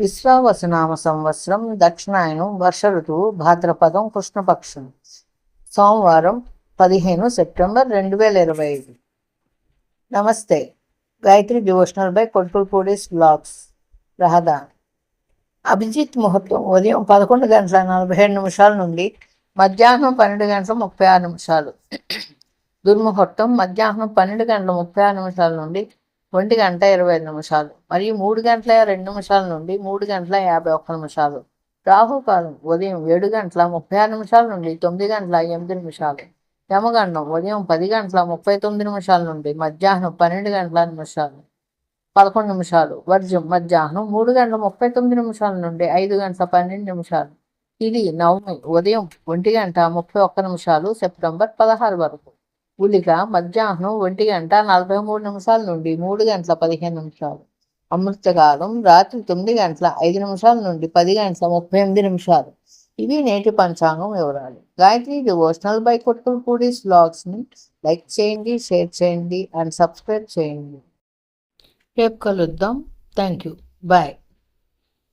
విశ్వావసునామ సంవత్సరం దక్షిణాయనం వర్ష ఋతువు భాద్రపదం కృష్ణపక్షం సోమవారం 15 సెప్టెంబర్ 2025. నమస్తే. గాయత్రి డివోషనల్ బై కొట్పూడిస్ బ్లాగ్స్. రహదాన్. అభిజిత్ ముహూర్తం ఉదయం 11:47 నుండి మధ్యాహ్నం 12:36. దుర్ముహూర్తం మధ్యాహ్నం 12:36 నుండి 1:25 మరియు 3:02 నుండి 3:51. రాహుకాలం ఉదయం 7:36 నుండి 9:08. యమగండం ఉదయం 10:39 నుండి మధ్యాహ్నం 12:11. వర్జం మధ్యాహ్నం 3:39 నుండి 5:12. ఇది నవమి ఉదయం 1:31 సెప్టెంబర్ 16 వరకు. ఉలిక మధ్యాహ్నం 1:43 నుండి 3:15. అమృతకాలం రాత్రి 9:05 నుండి 10:38. ఇవి నేటి పంచాంగం వివరాలు. గాయత్రి డివోషనల్ బై కొట్పూడిస్ బ్లాగ్స్ని లైక్ చేయండి, షేర్ చేయండి అండ్ సబ్స్క్రైబ్ చేయండి. రేపు కలుద్దాం. Thank you. బాయ్.